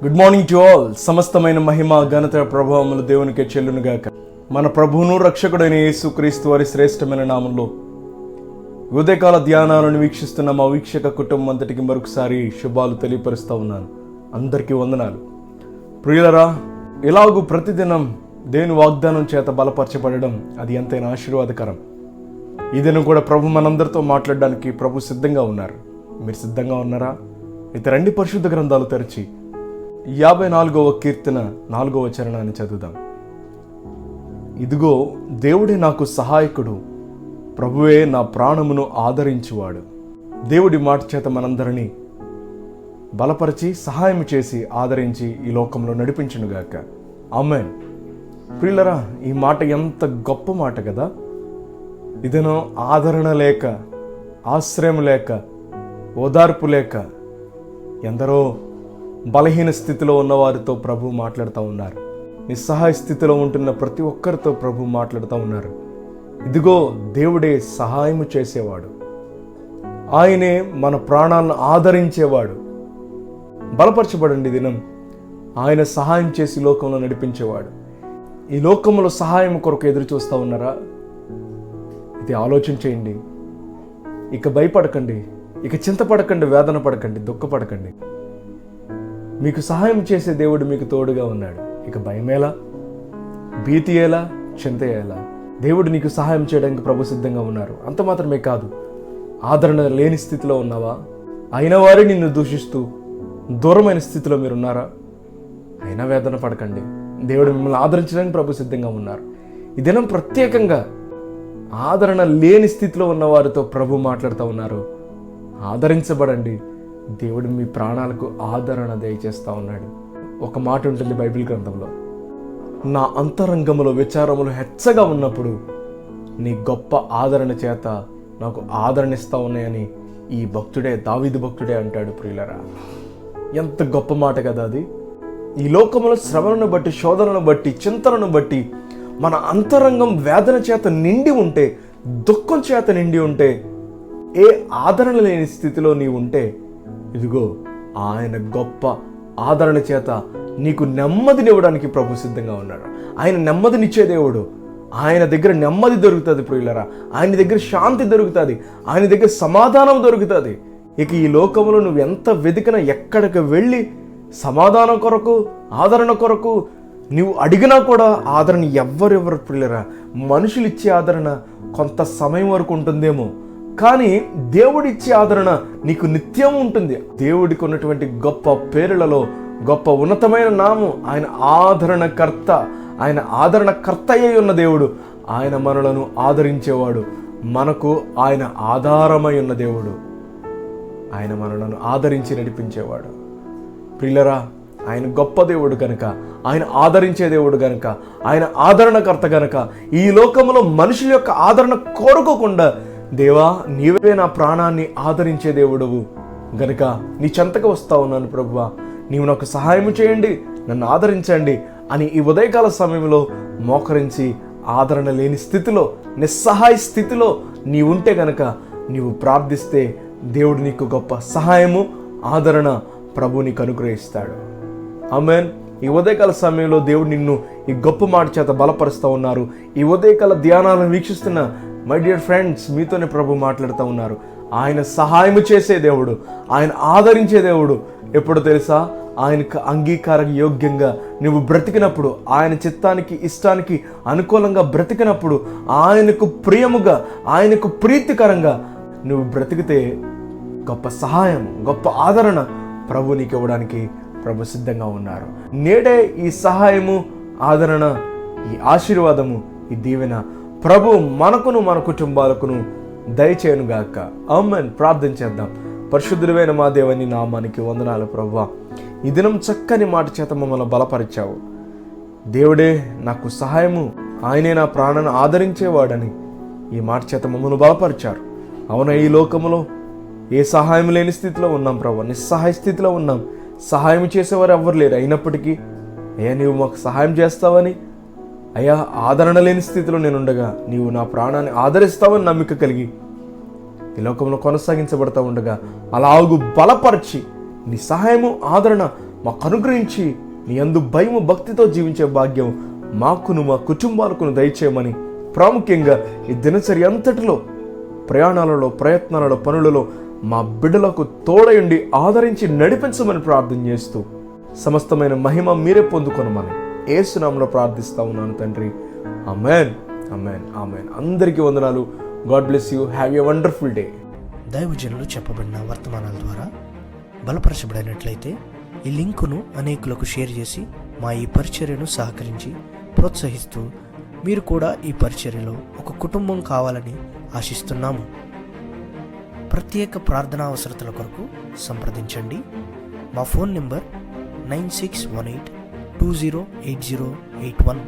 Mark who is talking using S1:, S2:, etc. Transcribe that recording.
S1: Good morning to all. సమస్తమైన మహిమ ఘనత ప్రభావములు దేవునికే చెల్లునుగాక. మన ప్రభువును రక్షకుడైన యేసుక్రీస్తు వారి శ్రేష్టమైన నామంలో ఉదయకాల ధ్యానాలను వీక్షిస్తున్న మా వీక్షక కుటుంబం అంతటికి మరొకసారి శుభాలు తెలియపరుస్తూ ఉన్నాను. అందరికీ వందనాలు. ప్రియులరా, ఇలాగూ ప్రతిదినం దేవుని వాగ్దానం చేత బలపరచబడడం అది ఎంతైనా ఆశీర్వాదకరం. ఈ దినం కూడా ప్రభు మనందరితో మాట్లాడడానికి ప్రభు సిద్ధంగా ఉన్నారు. మీరు సిద్ధంగా ఉన్నారా? అయితే రండి, పరిశుద్ధ గ్రంథాలు తెరిచి 54వ కీర్తన 4వ చరణాన్ని చదువుదాం. ఇదిగో దేవుడే నాకు సహాయకుడు, ప్రభువే నా ప్రాణమును ఆదరించువాడు. దేవుడి మాట చేత మనందరినీ బలపరిచి సహాయం చేసి ఆదరించి ఈ లోకంలో నడిపించునుగాక. ఆమేన్. ప్రియులరా, ఈ మాట ఎంత గొప్ప మాట కదా. ఇదేనో ఆదరణ లేక, ఆశ్రయం లేక, ఓదార్పు లేక ఎందరో బలహీన స్థితిలో ఉన్నవారితో ప్రభు మాట్లాడుతూ ఉన్నారు. నిస్సహాయ స్థితిలో ఉంటున్న ప్రతి ఒక్కరితో ప్రభు మాట్లాడుతూ ఉన్నారు. ఇదిగో దేవుడే సహాయము చేసేవాడు, ఆయనే మన ప్రాణాలను ఆదరించేవాడు. బలపరచబడండి దినం. ఆయన సహాయం చేసి లోకంలో నడిపించేవాడు. ఈ లోకంలో సహాయం కొరకు ఎదురు చూస్తూ ఉన్నారా? ఇది ఆలోచన చేయండి. ఇక భయపడకండి, ఇక చింతపడకండి, వేదన పడకండి, దుఃఖపడకండి. మీకు సహాయం చేసే దేవుడు మీకు తోడుగా ఉన్నాడు. ఇక భయమేలా, భీతి ఎలా, చింత ఎలా? దేవుడు నీకు సహాయం చేయడానికి ప్రభు సిద్ధంగా ఉన్నారు. అంత మాత్రమే కాదు, ఆదరణ లేని స్థితిలో ఉన్నావా? అయిన వారే నిన్ను దూషిస్తూ దూరమైన స్థితిలో మీరున్నారా? అయినా వేదన పడకండి. దేవుడు మిమ్మల్ని ఆదరించడానికి ప్రభు సిద్ధంగా ఉన్నారు. ఈ దినం ప్రత్యేకంగా ఆదరణ లేని స్థితిలో ఉన్న వారితో ప్రభు మాట్లాడుతూ ఉన్నారు. ఆదరించబడండి. దేవుడు మీ ప్రాణాలకు ఆదరణ దయచేస్తూ ఉన్నాడు. ఒక మాట ఉంటుంది బైబిల్ గ్రంథంలో, నా అంతరంగములో విచారములు హెచ్చగా ఉన్నప్పుడు నీ గొప్ప ఆదరణ చేత నాకు ఆదరణ ఇస్తా ఉన్నాయని ఈ భక్తుడే, దావీదు భక్తుడే అంటాడు. ప్రియులరా, ఎంత గొప్ప మాట కదా అది. ఈ లోకంలో శ్రమలను బట్టి, శోధనను బట్టి, చింతనను బట్టి మన అంతరంగం వేదన చేత నిండి ఉంటే, దుఃఖం చేత నిండి ఉంటే, ఏ ఆదరణ లేని స్థితిలో నీవు ఉంటే, ఇదిగో ఆయన గొప్ప ఆదరణ చేత నీకు నెమ్మదినివ్వడానికి ప్రభు సిద్ధంగా ఉన్నాడు. ఆయన నెమ్మదినిచ్చే దేవుడు. ఆయన దగ్గర నెమ్మది దొరుకుతుంది ప్రియులరా. ఆయన దగ్గర శాంతి దొరుకుతుంది. ఆయన దగ్గర సమాధానం దొరుకుతుంది. ఇక ఈ లోకంలో నువ్వు ఎంత వెతికినా, ఎక్కడికి వెళ్ళి సమాధానం కొరకు, ఆదరణ కొరకు నువ్వు అడిగినా కూడా ఆదరణ ఎవ్వరెవరు ప్రియులరా. మనుషులు ఇచ్చే ఆదరణ కొంత సమయం వరకు ఉంటుందేమో, కానీ దేవుడిచ్చే ఆదరణ నీకు నిత్యం ఉంటుంది. దేవుడికి ఉన్నటువంటి గొప్ప పేరులలో గొప్ప ఉన్నతమైన నామం ఆయన ఆదరణకర్త. ఆయన ఆదరణకర్త అయి ఉన్న దేవుడు. ఆయన మనలను ఆదరించేవాడు. మనకు ఆయన ఆధారమై ఉన్న దేవుడు. ఆయన మనలను ఆదరించి నడిపించేవాడు. ప్రియులరా, ఆయన గొప్ప దేవుడు కనుక, ఆయన ఆదరించే దేవుడు కనుక, ఆయన ఆదరణకర్త కనుక ఈ లోకంలో మనుషుల యొక్క ఆదరణ కోరుకోకుండా, దేవా నీవే నా ప్రాణాన్ని ఆదరించే దేవుడవు గనుక నీ చెంతకు వస్తా ఉన్నాను ప్రభువా, నీవు నాకు సహాయం చేయండి, నన్ను ఆదరించండి అని ఈ ఉదయకాల సమయంలో మోకరించి ఆదరణ లేని స్థితిలో, నిస్సహాయ స్థితిలో నీవుంటే గనక నీవు ప్రార్థిస్తే దేవుడు నీకు గొప్ప సహాయము, ఆదరణ ప్రభు నీకు అనుగ్రహిస్తాడు. ఆమేన్. ఈ ఉదయకాల సమయంలో దేవుడు నిన్ను ఈ గొప్ప మాట చేత బలపరుస్తూ ఉన్నారు. ఈ ఉదయకాల ధ్యానాలను వీక్షిస్తున్న మై డియర్ ఫ్రెండ్స్, మీతోనే ప్రభు మాట్లాడుతూ ఉన్నారు. ఆయన సహాయం చేసే దేవుడు, ఆయన ఆదరించే దేవుడు. ఎప్పుడు తెలుసా? ఆయనకు అంగీకార యోగ్యంగా నువ్వు బ్రతికినప్పుడు, ఆయన చిత్తానికి, ఇష్టానికి అనుకూలంగా బ్రతికినప్పుడు, ఆయనకు ప్రియముగా, ఆయనకు ప్రీతికరంగా నువ్వు బ్రతికితే గొప్ప సహాయం, గొప్ప ఆదరణ ప్రభు నీకు ఇవ్వడానికి ప్రభు సిద్ధంగా ఉన్నారు. నేడే ఈ సహాయము, ఆదరణ, ఈ ఆశీర్వాదము, ఈ దీవెన ప్రభు మనకును మన కుటుంబాలకును దయచేయనుగాక. ఆమేన్. ప్రార్థన చేద్దాం. పరిశుద్ధుడైన మా దేవుని నామానికి వందనాలు ప్రభువా. ఈ దినం చక్కని మాట చేత మమ్మల్ని బలపరిచావు. దేవుడే నాకు సహాయము, ఆయనే నా ప్రాణాన్ని ఆదరించేవాడని ఈ మాట చేత మమ్మల్ని బలపరిచారు. అవునా, ఈ లోకంలో ఏ సహాయం లేని స్థితిలో ఉన్నాం ప్రభు, నిస్సహాయ స్థితిలో ఉన్నాం. సహాయం చేసేవారు ఎవ్వరు లేరు. అయినప్పటికీ అయ్యా నీవు మాకు సహాయం చేస్తావని, అయ్యా ఆదరణ లేని స్థితిలో నేనుండగా నీవు నా ప్రాణాన్ని ఆదరిస్తావని నమ్మిక కలిగి ఈ లోకంలో కొనసాగించబడతా ఉండగా అలాగూ బలపరిచి నీ సహాయము, ఆదరణ మాకు అనుగ్రహించి నీ యందు భయము భక్తితో జీవించే భాగ్యం మాకును మా కుటుంబాలకును దయచేయమని, ప్రాముఖ్యంగా ఈ దినచర్య అంతటిలో ప్రయాణాలలో, ప్రయత్నాలలో, పనులలో మా బిడ్డలకు తోడయుండి ఆదరించి నడిపించమని ప్రార్థన చేస్తూ సమస్తమైన మహిమ మీరే పొందుకొనమని యేసు నామములో ప్రార్థిస్తా ఉన్నాను తండ్రి. ఆమేన్, ఆమేన్, ఆమేన్. అందరికీ వందనాలు. God bless you. Have a wonderful day.
S2: దైవజనులు చెప్పబడిన వర్తమానాల ద్వారా బలపరచబడినట్లయితే ఈ లింకును అనేకులకు షేర్ చేసి మా ఈ పరిచర్యను సహకరించి ప్రోత్సహిస్తూ మీరు కూడా ఈ పరిచర్యలో ఒక కుటుంబం కావాలని ఆశిస్తున్నాము. ప్రత్యేక ప్రార్థనా అవసరతల కొరకు సంప్రదించండి. మా ఫోన్ నెంబర్ 9618208081.